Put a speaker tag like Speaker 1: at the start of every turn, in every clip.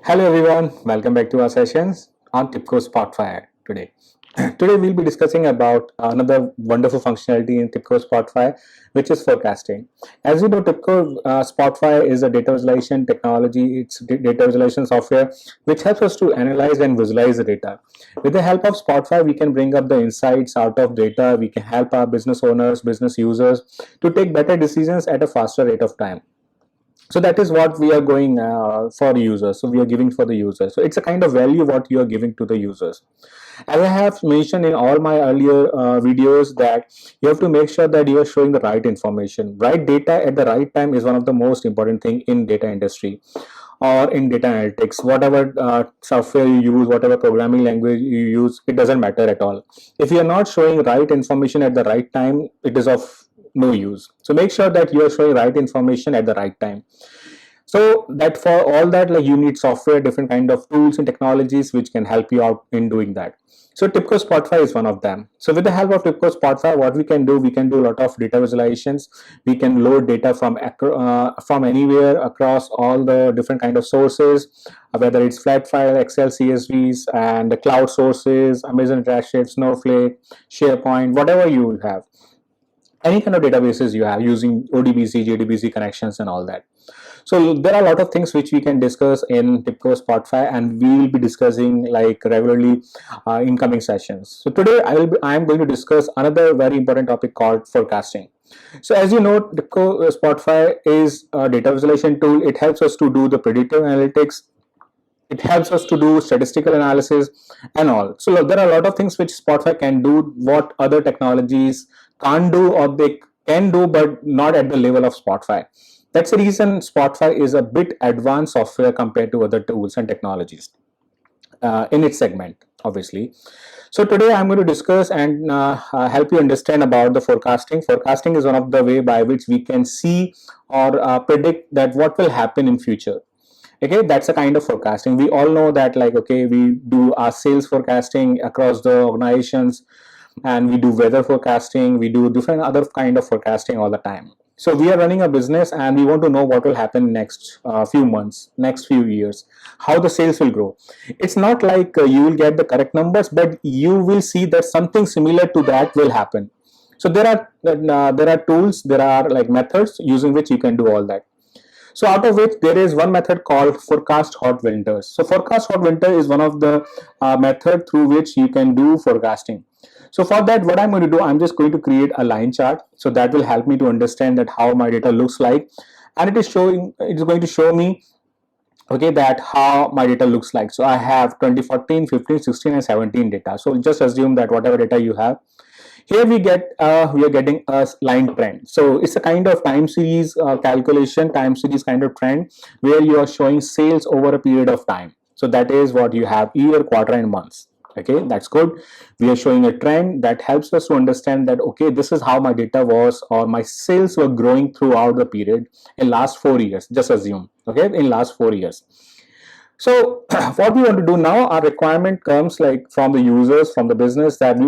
Speaker 1: Hello everyone, welcome back to our sessions on TIBCO Spotfire today. Today we'll be discussing about another wonderful functionality in TIBCO Spotfire, which is forecasting. As you know, TIBCO Spotfire is a data visualization technology. It's data visualization software which helps us to analyze and visualize the data. With the help of Spotfire, we can bring up the insights out of data. We can help our business owners, business users to take better decisions at a faster rate of time. So that is what we are going for users. So we are giving for the users. So it's a kind of value what you are giving to the users. As I have mentioned in all my earlier videos, that you have to make sure that you are showing the right information. Right data at the right time is one of the most important thing in data industry or in data analytics. Whatever software you use, whatever programming language you use, it doesn't matter at all. If you are not showing right information at the right time, it is of no use. So make sure that you are showing right information at the right time. So that for all that, like, you need software, different kind of tools and technologies which can help you out in doing that. So TIBCO Spotfire is one of them. So with the help of TIBCO Spotfire, what we can do a lot of data visualizations. We can load data from anywhere across all the different kind of sources, whether it's flat file, Excel, CSVs, and the cloud sources, Amazon Redshift, Snowflake, SharePoint, whatever you have, any kind of databases you have using ODBC, JDBC connections and all that. So there are a lot of things which we can discuss in TIBCO Spotfire, and we will be discussing like regularly in coming sessions. So today I am going to discuss another very important topic called forecasting. So as you know, TIBCO Spotfire is a data visualization tool. It helps us to do the predictive analytics. It helps us to do statistical analysis and all. So look, there are a lot of things which Spotfire can do, what other technologies can't do, or they can do but not at the level of Spotfire. That's the reason Spotfire is a bit advanced software compared to other tools and technologies in its segment, obviously. So today I'm going to discuss and help you understand about the forecasting. Forecasting is one of the way by which we can see or predict that what will happen in future. Okay, that's a kind of forecasting. We all know that, like, okay, we do our sales forecasting across the organizations, and we do weather forecasting, we do different other kind of forecasting all the time. So we are running a business and we want to know what will happen next few months, next few years, how the sales will grow. It's not like you will get the correct numbers, but you will see that something similar to that will happen. So there are tools, there are like methods using which you can do all that. So out of which there is one method called forecast Holt-Winters. So forecast Holt-Winters is one of the method through which you can do forecasting. So for that, what I'm going to do, I'm just going to create a line chart. So that will help me to understand that how my data looks like, and it is going to show me, okay, that how my data looks like. So I have 2014, 15, 16, and 17 data. So just assume that whatever data you have, here we are getting a line trend. So it's a kind of time series calculation, time series kind of trend, where you are showing sales over a period of time. So that is what you have: year, quarter, and months. Okay, that's good. We are showing a trend that helps us to understand that, okay, this is how my data was, or my sales were growing throughout the period in last 4 years. Just assume, okay, in last 4 years. So what we want to do now, our requirement comes like from the users, from the business, that we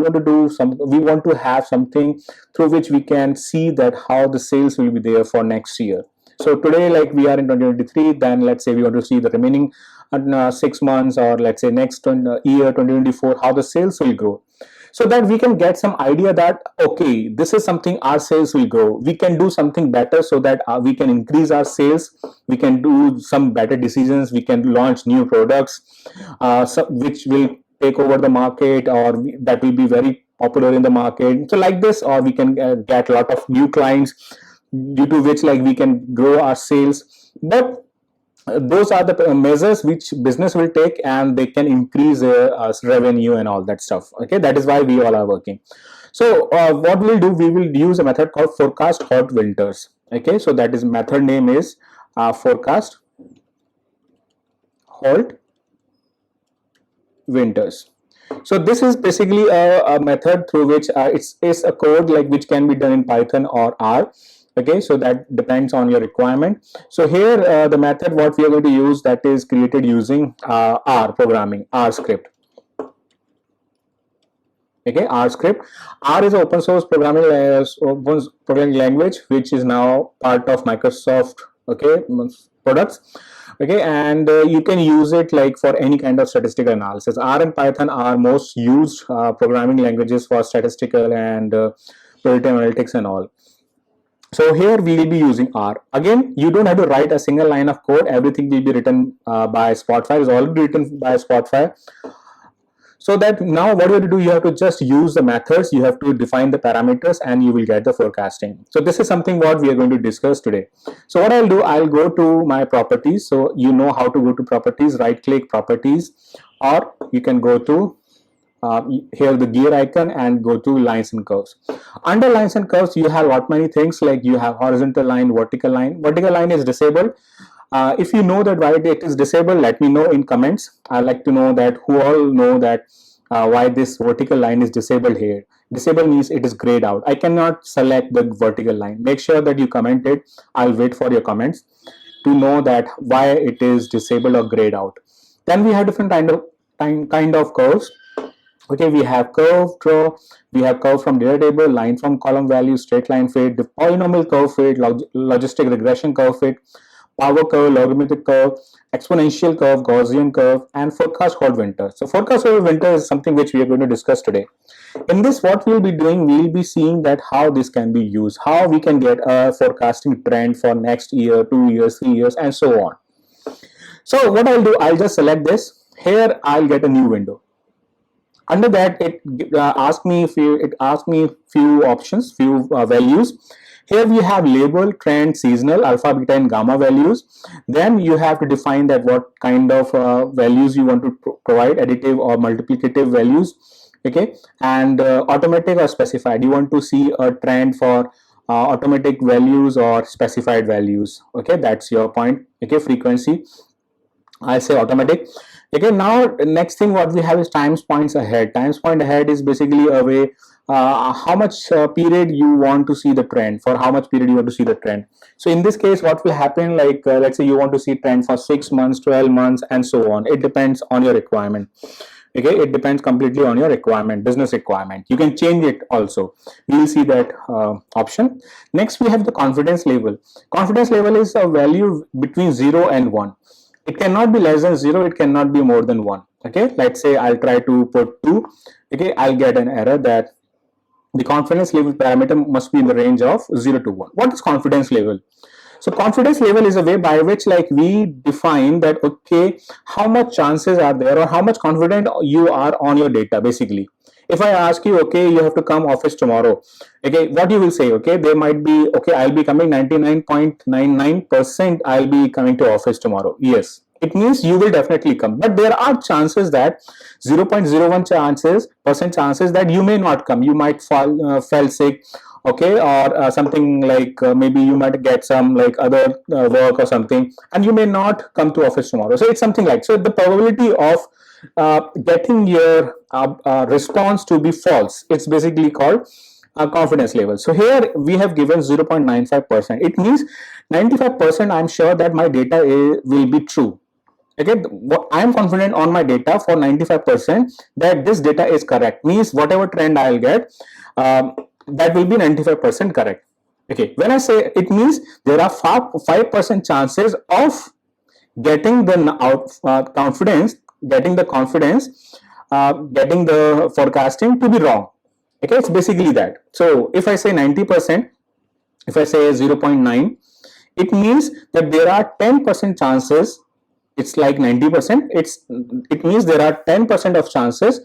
Speaker 1: want to have something through which we can see that how the sales will be there for next year. So today, like, we are in 2023, then let's say we want to see the remaining 6 months, or let's say next year 2024, how the sales will grow, so that we can get some idea that, okay, this is something, our sales will grow, we can do something better, so that we can increase our sales, we can do some better decisions, we can launch new products which will take over the market, or that will be very popular in the market. So like this, or we can get a lot of new clients, due to which, like, we can grow our sales. But those are the measures which business will take, and they can increase revenue and all that stuff. Okay, that is why we all are working. So what we'll do, we will use a method called forecast Holt-Winters. Okay, so that is, method name is forecast Holt-Winters. So this is basically a method through which it's a code like which can be done in Python or R. Okay, so that depends on your requirement. So here the method what we are going to use, that is created using R programming, R script. Okay, R script. R is an open source programming language which is now part of Microsoft, okay, products. Okay, and you can use it like for any kind of statistical analysis. R and Python are most used programming languages for statistical and predictive analytics and all. So here we will be using R. Again, you don't have to write a single line of code. Everything will be written by Spotfire. Is already written by Spotfire. So that now what you have to do, you have to just use the methods, you have to define the parameters, and you will get the forecasting. So this is something what we are going to discuss today. So what I'll do, I'll go to my properties. So you know how to go to properties, right click properties, or you can go to here the gear icon and go to lines and curves. Under lines and curves, you have what many things, like you have horizontal line, vertical line. Vertical line is disabled. If you know that why it is disabled, let me know in comments. I like to know that who all know that why this vertical line is disabled here. Disable means it is grayed out. I cannot select the vertical line. Make sure that you comment it. I'll wait for your comments to know that why it is disabled or grayed out. Then we have different kind of curves. Okay, we have curve draw, we have curve from data table, line from column value, straight line fit, polynomial curve fit, logistic regression curve fit, power curve, logarithmic curve, exponential curve, Gaussian curve, and forecast Holt-Winters. So forecast Holt-Winters is something which we are going to discuss today. In this, what we'll be doing, we'll be seeing that how this can be used, how we can get a forecasting trend for next year, 2 years, 3 years, and so on. So what I'll do, I'll just select this. Here, I'll get a new window. Under that, it asks me few options, few values. Here we have label, trend, seasonal, alpha, beta, and gamma values. Then you have to define that what kind of values you want to provide, additive or multiplicative values. Okay, and automatic or specified. You want to see a trend for automatic values or specified values. Okay, that's your point. Okay, frequency, I say automatic. Okay, now next thing what we have is times points ahead. Times point ahead is basically a way how much period you want to see the trend, for how much period you want to see the trend. So in this case, what will happen, like let's say you want to see trend for 6 months, 12 months, and so on. It depends on your requirement. Okay, it depends completely on your requirement, business requirement. You can change it also. We will see that option. Next, we have the confidence level. Confidence level is a value between 0 and 1. It cannot be less than 0, it cannot be more than 1. Okay, let's say I'll try to put 2. Okay, I'll get an error that the confidence level parameter must be in the range of 0 to 1. What is confidence level? So confidence level is a way by which, like, we define that, okay, how much chances are there, or how much confident you are on your data. Basically, if I ask you, okay, you have to come office tomorrow, okay, what you will say, okay, there might be, okay, I'll be coming 99.99%, I'll be coming to office tomorrow. Yes, it means you will definitely come, but there are chances that 0.01 percent chances that you may not come. You might fall sick, okay, or something like maybe you might get some like other work or something, and you may not come to office tomorrow. So it's something like, so the probability of getting your response to be false, it's basically called confidence level. So here we have given 0.95%. It means 95% I'm sure that my data will be true. Okay, I am confident on my data for 95% that this data is correct. Means whatever trend I'll get, that will be 95% correct. Okay, when I say, it means there are 5% chances of getting the confidence, getting the forecasting to be wrong. Okay, it's basically that. So if I say 90%, if I say 0.9, it means that there are 10% chances. It's like 90%. It means there are 10% of chances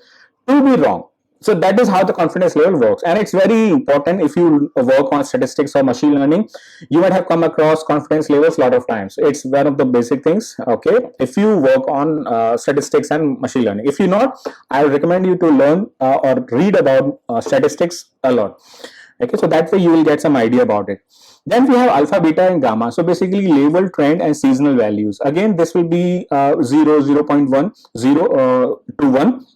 Speaker 1: to be wrong. So that is how the confidence level works, and it's very important. If you work on statistics or machine learning, you might have come across confidence levels a lot of times. It's one of the basic things. Okay, if you work on statistics and machine learning, if you not, I recommend you to learn or read about statistics a lot. Okay, so that way you will get some idea about it. Then we have alpha, beta, and gamma. So basically label, trend, and seasonal values. Again, this will be 0, 0.1, 0 to 1.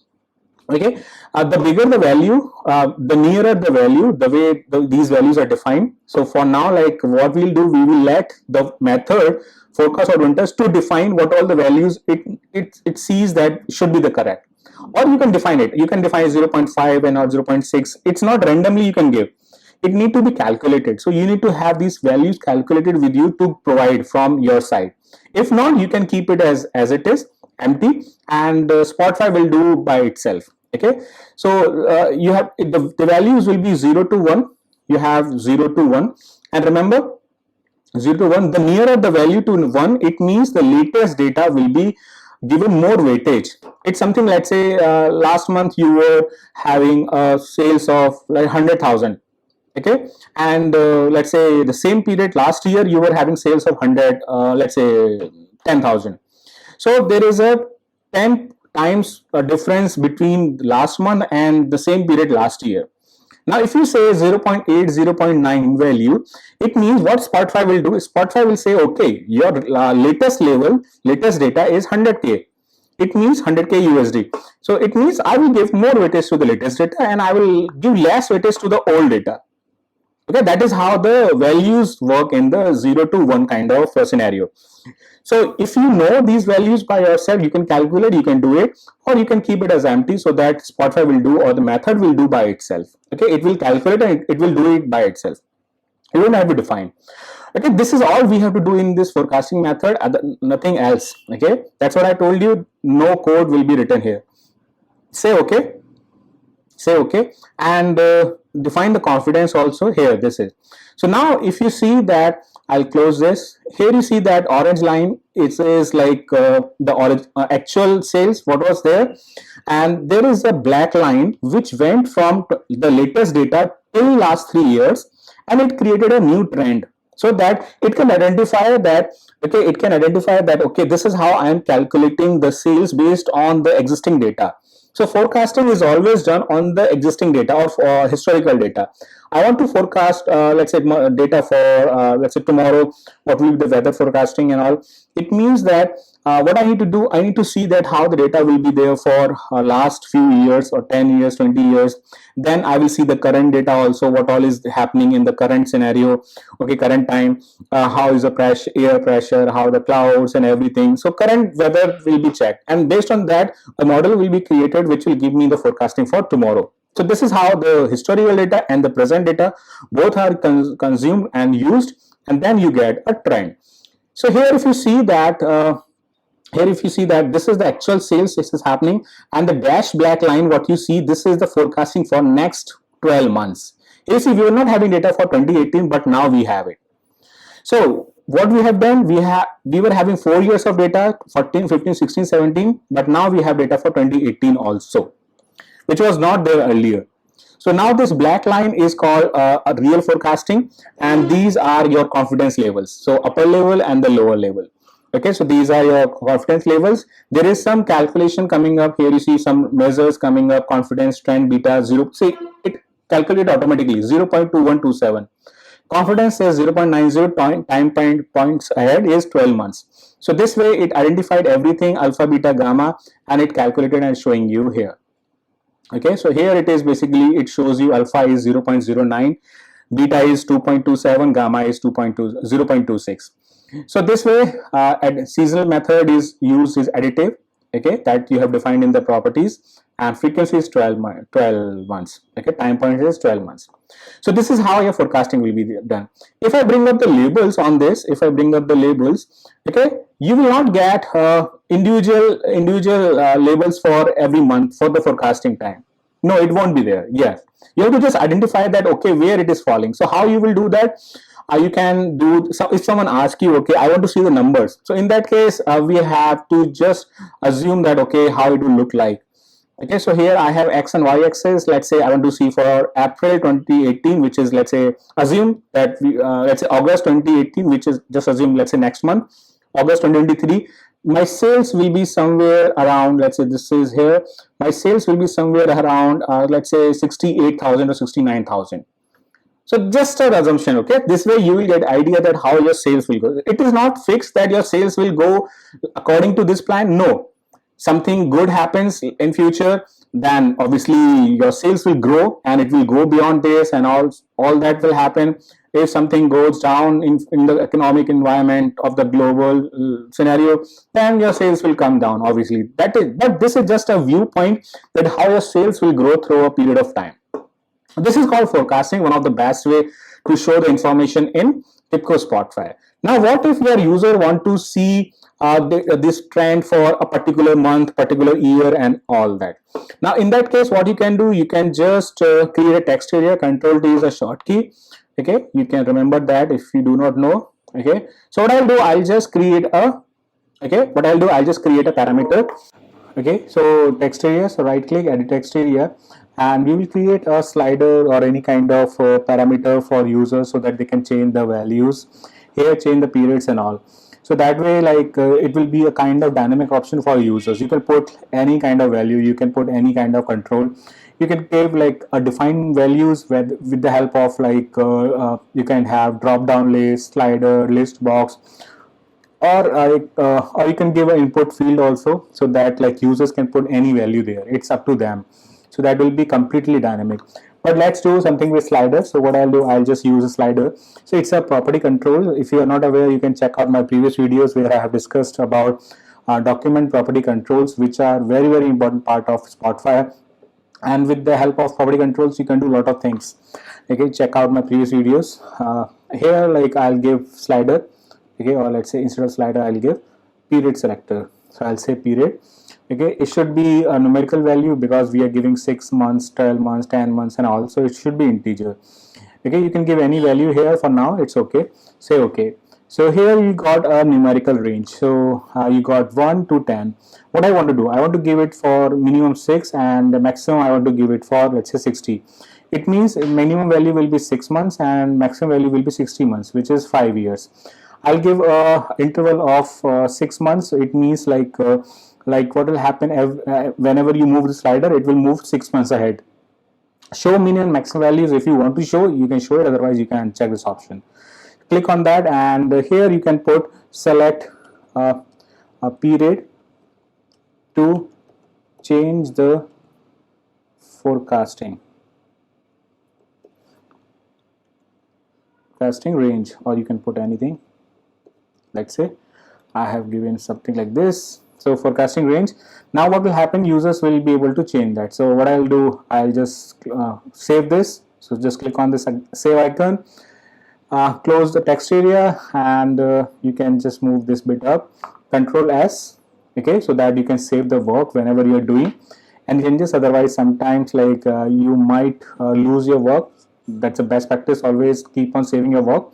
Speaker 1: Okay, the bigger the value, the nearer the value, the way these values are defined. So for now, like, what we'll do, we will let the method forecast Holt-Winters to define what all the values it sees that should be the correct. Or you can define it. You can define 0.5 and or 0.6. It's not randomly you can give. It need to be calculated. So you need to have these values calculated with you to provide from your side. If not, you can keep it as it is, empty, and Spotfire will do by itself. Okay, so you have the values will be 0 to 1. You have 0 to 1, and remember, 0 to 1, the nearer the value to 1, it means the latest data will be given more weightage. It's something, let's say last month you were having sales of like 100,000. Okay, and let's say the same period last year you were having sales of 100, let's say 10,000. So there is a 10 times difference between last month and the same period last year. Now, if you say 0.8, 0.9 value, it means what Spotfire will do is Spotfire will say, okay, your latest data is 100K. It means 100K USD. So it means I will give more weightage to the latest data and I will give less weightage to the old data. Okay, that is how the values work in the 0 to 1 kind of scenario. So if you know these values by yourself, you can calculate, you can do it, or you can keep it as empty so that Spotfire will do, or the method will do by itself. Okay, it will calculate and it will do it by itself. You don't have to define. Okay, this is all we have to do in this forecasting method, nothing else. Okay, that's what I told you. No code will be written here. Say okay. Say okay, and define the confidence also here. This is so. Now if you see that, I'll close this. Here you see that orange line, it is like the actual sales, what was there, and there is a black line which went from the latest data till last 3 years, and it created a new trend, so that it can identify that, okay, okay, this is how I am calculating the sales based on the existing data. So forecasting is always done on the existing data or historical data. I want to forecast, let's say, data for, let's say, tomorrow, what will be the weather forecasting and all. It means that what I need to do, I need to see that how the data will be there for last few years or 10 years, 20 years. Then I will see the current data also, what all is happening in the current scenario, okay, current time, how is the pressure, air pressure, how the clouds and everything. So current weather will be checked, and based on that, a model will be created which will give me the forecasting for tomorrow. So this is how the historical data and the present data both are consumed and used, and then you get a trend. So here if you see that, this is the actual sales, this is happening, and the dashed black line, what you see, this is the forecasting for next 12 months. You see, we were not having data for 2018, but now we have it. So what we have done, we were having 4 years of data, 14, 15, 16, 17, but now we have data for 2018 also, which was not there earlier. So now this black line is called a real forecasting, and these are your confidence levels. So upper level and the lower level. Okay, so these are your confidence levels. There is some calculation coming up here. You see some measures coming up, confidence, trend, beta, 0. See, it calculates automatically, 0.2127. Confidence says 0.90, time points ahead is 12 months. So this way it identified everything, alpha, beta, gamma, and it calculated and showing you here. Okay, so here it is basically, it shows you alpha is 0.09, beta is 2.27, gamma is 0.26. So this way, seasonal method is used, is additive, okay, that you have defined in the properties, and frequency is 12 months, okay, time point is 12 months. So this is how your forecasting will be done. If I bring up the labels on this, okay, you will not get individual labels for every month for the forecasting time. No, it won't be there. Yes, you have to just identify that, okay, where it is falling. So how you will do that? You can do, so if someone asks you, okay, I want to see the numbers, so in that case we have to just assume that, okay, how it will look like. Okay, so here I have x and y axis. Let's say I want to see for April 2018, which is, let's say, assume that let's say August 2018, which is, just assume, let's say, next month, August 2023. My sales will be somewhere around, let's say this is here, my sales will be somewhere around let's say 68,000 or 69,000. So just an assumption, okay? This way you will get idea that how your sales will go. It is not fixed that your sales will go according to this plan. No, something good happens in future, then obviously your sales will grow and it will go beyond this, and all that will happen. If something goes down in the economic environment of the global scenario, then your sales will come down, obviously. But this is just a viewpoint that how your sales will grow through a period of time. This is called forecasting, one of the best way to show the information in TIBCO Spotfire. Now, what if your user want to see this trend for a particular month, particular year, and all that? Now, in that case, what you can do, you can just create a text area. Control T is a short key. Okay, you can remember that if you do not know. Okay, so what I'll do, I'll just create a I'll just create a parameter. Okay, so text area, so right click, edit text area, and we will create a slider or any kind of parameter for users so that they can change the values here, change the periods and all. So that way, like it will be a kind of dynamic option for users. You can put any kind of value, you can put any kind of control, you can give like a defined values with the help of like you can have drop down list, slider, list box, or you can give an input field also, so that like users can put any value there. It's up to them, so that will be completely dynamic. But let's do something with slider. So what I'll do, I'll just use a slider. So it's a property control. If you are not aware, you can check out my previous videos where I have discussed about document property controls, which are very important part of Spotfire. And with the help of property controls, you can do a lot of things. Okay, check out my previous videos. Here, like I'll give slider. Okay, or let's say instead of slider, I'll give period selector. So I'll say period. Okay, it should be a numerical value because we are giving 6 months, 12 months, 10 months and all, so it should be integer. Okay, you can give any value here for now, it's okay. Say okay. So here you got a numerical range. So you got 1 to 10. What I want to do, I want to give it for minimum 6 and the maximum I want to give it for, let's say, 60. It means minimum value will be 6 months and maximum value will be 60 months, which is 5 years. I'll give a interval of 6 months. So it means like what will happen whenever you move the slider, it will move 6 months ahead. Show minimum and maximum values. If you want to show, you can show it, otherwise you can check this option. Click on that, and here you can put select a period to change the forecasting range, or you can put anything. Let's say I have given something like this. So forecasting range. Now what will happen, users will be able to change that. So what I'll do, I'll just save this. So just click on this save icon, close the text area, and you can just move this bit up, Control S. Okay, so that you can save the work whenever you're doing and changes. Otherwise sometimes like you might lose your work. That's the best practice, always keep on saving your work.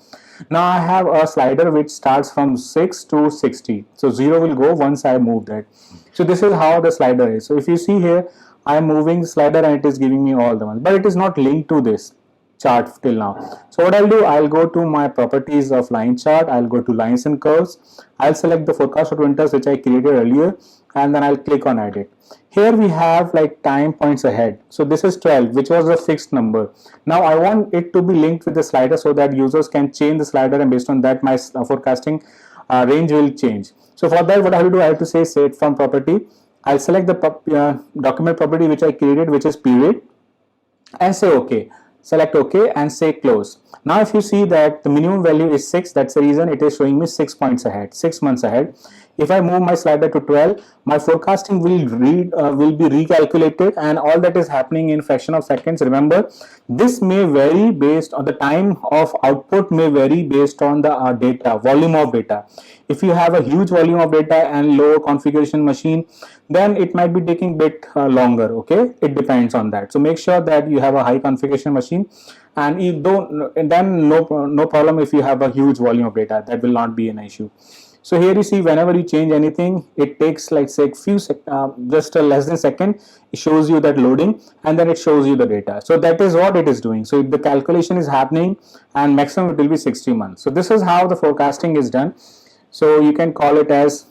Speaker 1: Now I have a slider which starts from 6 to 60. So 0 will go once I move that. So this is how the slider is. So if you see here, I am moving the slider and it is giving me all the ones, but it is not linked to this chart till now. So what I'll do, I'll go to my properties of line chart. I'll go to lines and curves. I'll select the forecast of winters which I created earlier, and then I'll click on edit. Here we have like time points ahead. So this is 12, which was a fixed number. Now I want it to be linked with the slider so that users can change the slider, and based on that my forecasting range will change. So for that, what I will do, I have to say set from property. I'll select the document property which I created, which is period, and say okay. Select OK and say close. Now if you see that the minimum value is 6, that's the reason it is showing me 6 points ahead, 6 months ahead. If I move my slider to 12, my forecasting will be recalculated, and all that is happening in fraction of seconds. Remember, this may vary based on the time of output, may vary based on the data, volume of data. If you have a huge volume of data and low configuration machine, then it might be taking bit longer. Okay, it depends on that. So make sure that you have a high configuration machine, and you don't, and then no problem if you have a huge volume of data. That will not be an issue. So here you see, whenever you change anything, it takes like say just a less than second. It shows you that loading, and then it shows you the data. So that is what it is doing. So the calculation is happening, and maximum it will be 60 months. So this is how the forecasting is done. So you can call it as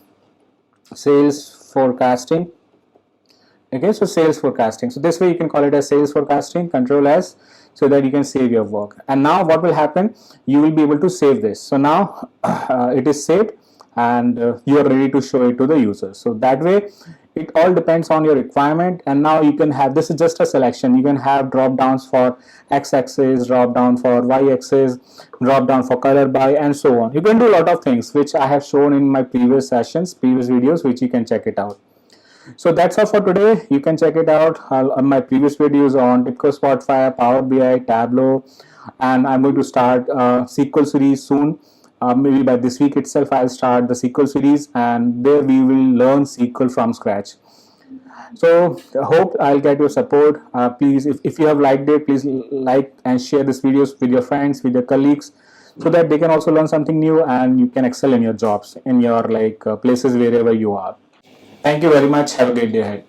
Speaker 1: sales forecasting. Okay, so sales forecasting. So this way you can call it as sales forecasting, Control S, so that you can save your work. And now what will happen, you will be able to save this. So now it is saved, and you are ready to show it to the user. So that way it all depends on your requirement. And now you can have, this is just a selection, you can have drop downs for x-axis, drop down for y-axis, drop down for color by, and so on. You can do a lot of things which I have shown in my previous sessions, previous videos, which you can check it out. So that's all for today. You can check it out on my previous videos on TIBCO Spotfire, Power BI, Tableau, and I'm going to start SQL series soon. maybe by this week itself, I'll start the SQL series, and there we will learn SQL from scratch. So I hope I'll get your support. Please, if you have liked it, please like and share this videos with your friends, with your colleagues, so that they can also learn something new and you can excel in your jobs, in your places wherever you are. Thank you very much. Have a great day ahead.